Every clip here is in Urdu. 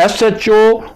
SHO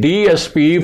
DSP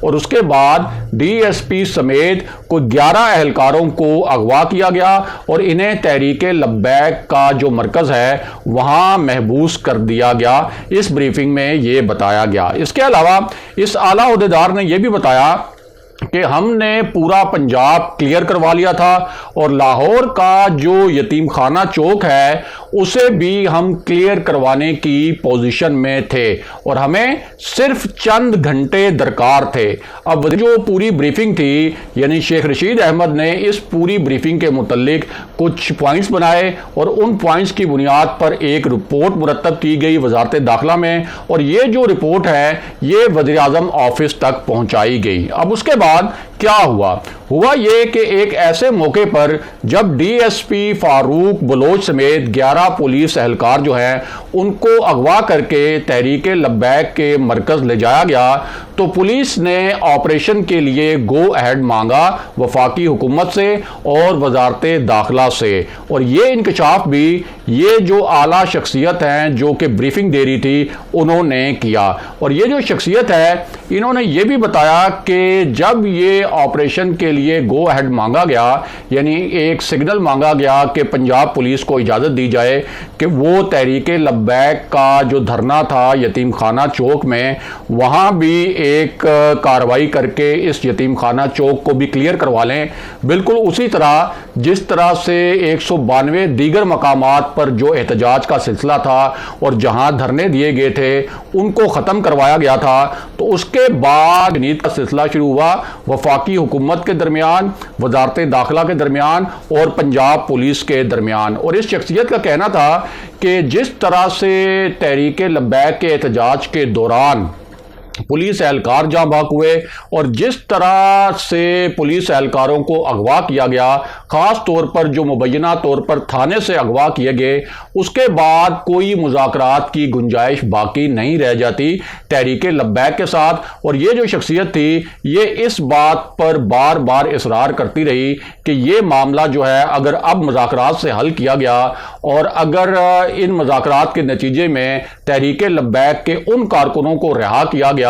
اور اس کے بعد ڈی ایس پی سمیت کوئی 11 اہلکاروں کو اغوا کیا گیا اور انہیں تحریک لبیک کا جو مرکز ہے وہاں محبوس کر دیا گیا۔ اس بریفنگ میں یہ بتایا گیا۔ اس کے علاوہ اس اعلیٰ عہدیدار نے یہ بھی بتایا کہ ہم نے پورا پنجاب کلیئر کروا لیا تھا اور لاہور کا جو یتیم خانہ چوک ہے اسے بھی ہم کلیئر کروانے کی پوزیشن میں تھے اور ہمیں صرف چند گھنٹے درکار تھے۔ اب جو پوری بریفنگ تھی یعنی شیخ رشید احمد نے اس پوری بریفنگ کے متعلق کچھ پوائنٹس بنائے اور ان پوائنٹس کی بنیاد پر ایک رپورٹ مرتب کی گئی وزارت داخلہ میں اور یہ جو رپورٹ ہے یہ وزیر اعظم آفس تک پہنچائی گئی۔ اب اس کے بعد کیا ہوا یہ کہ ایک ایسے موقع پر جب ڈی ایس پی فاروق بلوچ سمیت 11 پولیس اہلکار جو ہیں ان کو اغوا کر کے تحریک لبیک کے مرکز لے جایا گیا تو پولیس نے آپریشن کے لیے گو اہیڈ مانگا وفاقی حکومت سے اور وزارت داخلہ سے، اور یہ انکشاف بھی یہ جو اعلیٰ شخصیت ہیں جو کہ بریفنگ دے رہی تھی انہوں نے کیا۔ اور یہ جو شخصیت ہے انہوں نے یہ بھی بتایا کہ جب یہ آپریشن کے لیے گو اہیڈ مانگا گیا یعنی ایک سگنل مانگا گیا کہ پنجاب پولیس کو اجازت دی جائے کہ وہ تحریک لبیک کا جو دھرنا تھا یتیم خانہ چوک میں وہاں بھی ایک کارروائی کر کے اس یتیم خانہ چوک کو بھی کلیئر کروا لیں، بالکل اسی طرح جس طرح سے 192 دیگر مقامات پر جو احتجاج کا سلسلہ تھا اور جہاں دھرنے دیے گئے تھے ان کو ختم کروایا گیا تھا، تو اس کے بعد نیت کا سلسلہ شروع ہوا وفاقی حکومت کے درمیان، وزارت داخلہ کے درمیان اور پنجاب پولیس کے درمیان۔ اور اس شخصیت کا کہنا تھا کہ جس طرح سے تحریک لبیک کے احتجاج کے دوران پولیس اہلکار جہاں بحق ہوئے اور جس طرح سے پولیس اہلکاروں کو اغوا کیا گیا، خاص طور پر جو مبینہ طور پر تھانے سے اغوا کیے گئے، اس کے بعد کوئی مذاکرات کی گنجائش باقی نہیں رہ جاتی تحریک لبیک کے ساتھ۔ اور یہ جو شخصیت تھی یہ اس بات پر بار بار اصرار کرتی رہی کہ یہ معاملہ جو ہے اگر اب مذاکرات سے حل کیا گیا اور اگر ان مذاکرات کے نتیجے میں تحریک لبیک کے ان کارکنوں کو رہا کیا گیا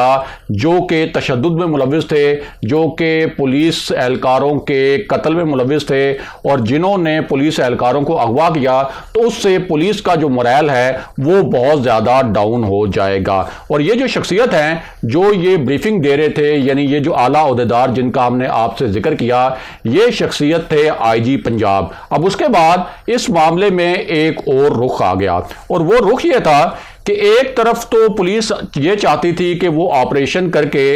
جو کہ تشدد میں ملوث تھے، جو کہ پولیس اہلکاروں کے قتل میں ملوث تھے اور جنہوں نے پولیس اہلکاروں کو اغوا کیا، تو اس سے پولیس کا جو morale ہے وہ بہت زیادہ ڈاؤن ہو جائے گا۔ اور یہ جو شخصیت ہیں جو یہ بریفنگ دے رہے تھے یعنی یہ جو اعلیٰ عہدیدار جن کا ہم نے آپ سے ذکر کیا، یہ شخصیت تھے آئی جی پنجاب۔ اب اس کے بعد اس معاملے میں ایک اور رخ آ گیا اور وہ رخ یہ تھا کہ ایک طرف تو پولیس یہ چاہتی تھی کہ وہ آپریشن کر کے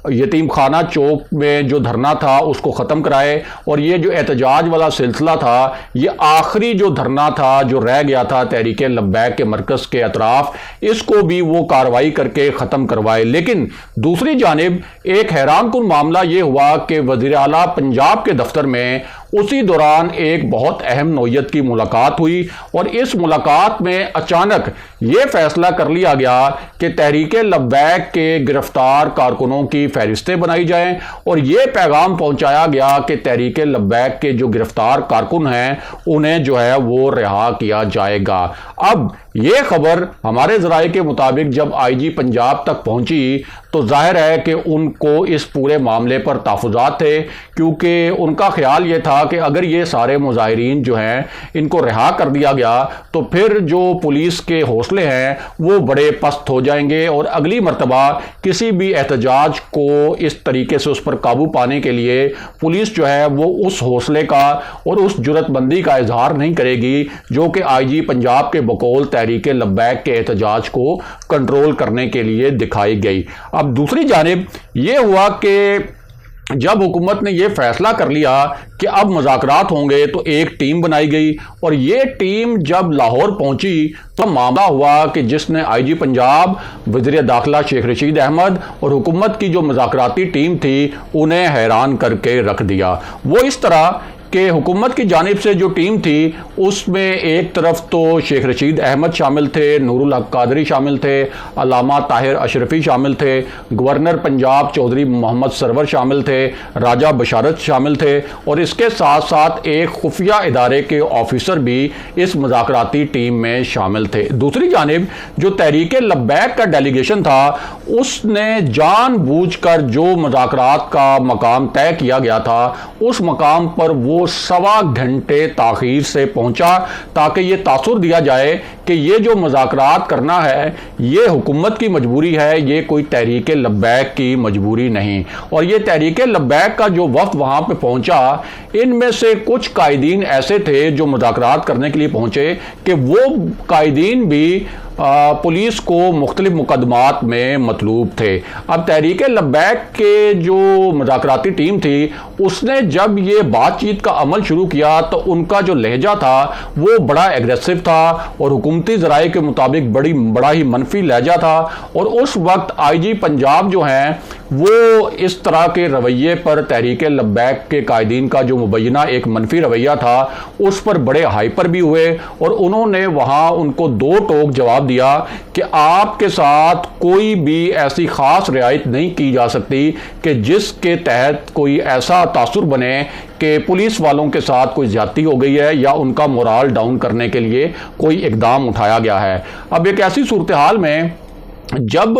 یتیم خانہ چوک میں جو دھرنا تھا اس کو ختم کرائے اور یہ جو احتجاج والا سلسلہ تھا، یہ آخری جو دھرنا تھا جو رہ گیا تھا تحریک لبیک کے مرکز کے اطراف، اس کو بھی وہ کارروائی کر کے ختم کروائے۔ لیکن دوسری جانب ایک حیران کن معاملہ یہ ہوا کہ وزیر اعلیٰ پنجاب کے دفتر میں اسی دوران ایک بہت اہم نوعیت کی ملاقات ہوئی اور اس ملاقات میں اچانک یہ فیصلہ کر لیا گیا کہ تحریک لبیک کے گرفتار کارکنوں کی فہرستیں بنائی جائیں اور یہ پیغام پہنچایا گیا کہ تحریک لبیک کے جو گرفتار کارکن ہیں انہیں جو ہے وہ رہا کیا جائے گا۔ اب یہ خبر ہمارے ذرائع کے مطابق جب آئی جی پنجاب تک پہنچی تو ظاہر ہے کہ ان کو اس پورے معاملے پر تحفظات تھے، کیونکہ ان کا خیال یہ تھا کہ اگر یہ سارے مظاہرین جو ہیں ان کو رہا کر دیا گیا تو پھر جو پولیس کے حوصلے ہیں وہ بڑے پست ہو جائیں گے اور اگلی مرتبہ کسی بھی احتجاج کو اس طریقے سے اس پر قابو پانے کے لیے پولیس جو ہے وہ اس حوصلے کا اور اس جرأت مندی کا اظہار نہیں کرے گی جو کہ آئی جی پنجاب کے بقول تحریک لبیک کے احتجاج کو کنٹرول کرنے کے لیے دکھائی گئی۔ اب دوسری جانب یہ ہوا کہ جب حکومت نے یہ فیصلہ کر لیا کہ اب مذاکرات ہوں گے تو ایک ٹیم بنائی گئی اور یہ ٹیم جب لاہور پہنچی تو معاملہ ہوا کہ جس نے آئی جی پنجاب، وزیر داخلہ شیخ رشید احمد اور حکومت کی جو مذاکراتی ٹیم تھی انہیں حیران کر کے رکھ دیا۔ وہ اس طرح کہ حکومت کی جانب سے جو ٹیم تھی اس میں ایک طرف تو شیخ رشید احمد شامل تھے، نور الحق قادری شامل تھے، علامہ طاہر اشرفی شامل تھے، گورنر پنجاب چودھری محمد سرور شامل تھے، راجہ بشارت شامل تھے، اور اس کے ساتھ ساتھ ایک خفیہ ادارے کے آفیسر بھی اس مذاکراتی ٹیم میں شامل تھے۔ دوسری جانب جو تحریک لبیک کا ڈیلیگیشن تھا اس نے جان بوجھ کر جو مذاکرات کا مقام طے کیا گیا تھا اس مقام پر وہ 1.25 گھنٹے تاخیر سے پہنچا تاکہ یہ تاثر دیا جائے کہ یہ جو مذاکرات کرنا ہے یہ حکومت کی مجبوری ہے، یہ کوئی تحریک لبیک کی مجبوری نہیں۔ اور یہ تحریک لبیک کا جو وفد وہاں پہ پہنچا ان میں سے کچھ قائدین ایسے تھے جو مذاکرات کرنے کے لیے پہنچے کہ وہ قائدین بھی پولیس کو مختلف مقدمات میں مطلوب تھے۔ اب تحریک لبیک کے جو مذاکراتی ٹیم تھی اس نے جب یہ بات چیت کا عمل شروع کیا تو ان کا جو لہجہ تھا وہ بڑا ایگریسو تھا اور حکومتی ذرائع کے مطابق بڑا ہی منفی لہجہ تھا، اور اس وقت آئی جی پنجاب جو ہیں وہ اس طرح کے رویے پر تحریک لبیک کے قائدین کا جو مبینہ ایک منفی رویہ تھا اس پر بڑے ہائپر بھی ہوئے، اور انہوں نے وہاں ان کو دو ٹوک جواب دیا کہ آپ کے ساتھ کوئی بھی ایسی خاص رعایت نہیں کی جا سکتی کہ جس کے تحت کوئی ایسا تاثر بنے کہ پولیس والوں کے ساتھ کوئی زیادتی ہو گئی ہے یا ان کا مورال ڈاؤن کرنے کے لیے کوئی اقدام اٹھایا گیا ہے۔ اب ایک ایسی صورتحال میں جب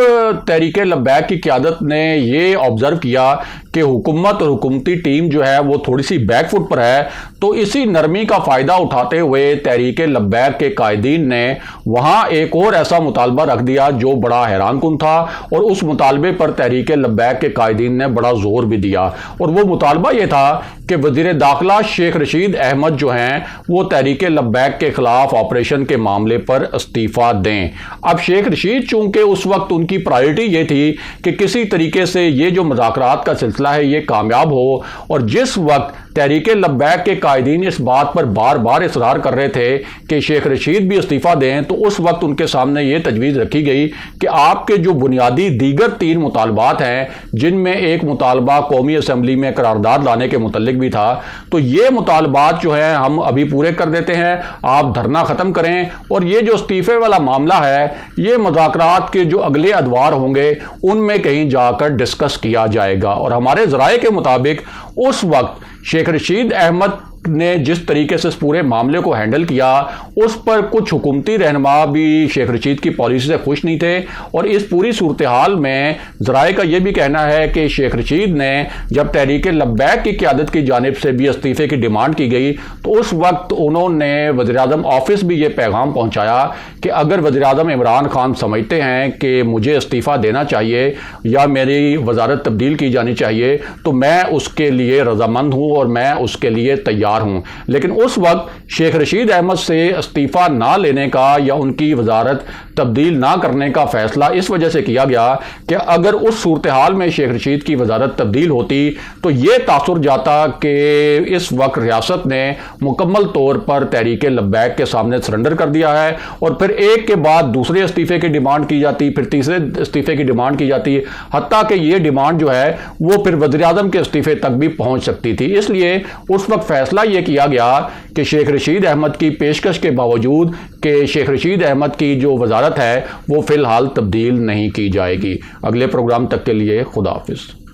تحریک لبیک کی قیادت نے یہ آبزرو کیا کہ حکومت اور حکومتی ٹیم جو ہے وہ تھوڑی سی بیک فٹ پر ہے، تو اسی نرمی کا فائدہ اٹھاتے ہوئے تحریک لبیک کے قائدین نے وہاں ایک اور ایسا مطالبہ رکھ دیا جو بڑا حیران کن تھا، اور اس مطالبے پر تحریک لبیک کے قائدین نے بڑا زور بھی دیا، اور وہ مطالبہ یہ تھا کہ وزیر داخلہ شیخ رشید احمد جو ہیں وہ تحریک لبیک کے خلاف آپریشن کے معاملے پر استعفیٰ دیں۔ اب شیخ رشید چونکہ اس وقت ان کی پرائرٹی یہ تھی کہ کسی طریقے سے یہ جو مذاکرات کا سلسلہ ہے یہ کامیاب ہو، اور جس وقت تحریک لبیک کے قائدین اس بات پر بار بار اصرار کر رہے تھے کہ شیخ رشید بھی استعفیٰ دیں، تو اس وقت ان کے سامنے یہ تجویز رکھی گئی کہ آپ کے جو بنیادی دیگر 3 مطالبات ہیں جن میں ایک مطالبہ قومی اسمبلی میں قرارداد لانے کے متعلق بھی تھا، تو یہ مطالبات جو ہیں ہم ابھی پورے کر دیتے ہیں، آپ دھرنا ختم کریں، اور یہ جو استعفے والا معاملہ ہے یہ مذاکرات کے جو اگلے ادوار ہوں گے ان میں کہیں جا کر ڈسکس کیا جائے گا۔ اور ہمارے ذرائع کے مطابق اس وقت شیخ رشید احمد نے جس طریقے سے اس پورے معاملے کو ہینڈل کیا اس پر کچھ حکومتی رہنما بھی شیخ رشید کی پالیسی سے خوش نہیں تھے، اور اس پوری صورتحال میں ذرائع کا یہ بھی کہنا ہے کہ شیخ رشید نے جب تحریک لبیک کی قیادت کی جانب سے بھی استعفے کی ڈیمانڈ کی گئی تو اس وقت انہوں نے وزیراعظم آفس بھی یہ پیغام پہنچایا کہ اگر وزیراعظم عمران خان سمجھتے ہیں کہ مجھے استعفیٰ دینا چاہیے یا میری وزارت تبدیل کی جانی چاہیے تو میں اس کے لیے رضامند ہوں اور میں اس کے لیے تیار ہوں۔ لیکن اس وقت شیخ رشید احمد سے استعفیٰ نہ لینے کا یا ان کی وزارت تبدیل نہ کرنے کا فیصلہ اس وجہ سے کیا گیا کہ اگر اس صورتحال میں شیخ رشید کی وزارت تبدیل ہوتی تو یہ تاثر جاتا کہ اس وقت ریاست نے مکمل طور پر تحریک لبیک کے سامنے سرنڈر کر دیا ہے، اور پھر ایک کے بعد دوسرے استعفے کی ڈیمانڈ کی جاتی، پھر تیسرے استعفے کی ڈیمانڈ کی جاتی، حتیٰ کہ یہ ڈیمانڈ جو ہے وہ پھر وزیر اعظم کے استعفے تک بھی پہنچ سکتی تھی۔ اس لیے اس وقت فیصلہ یہ کیا گیا کہ شیخ رشید احمد کی پیشکش کے باوجود کہ شیخ رشید احمد کی جو وزارت ہے وہ فی الحال تبدیل نہیں کی جائے گی۔ اگلے پروگرام تک کے لیے خدا حافظ۔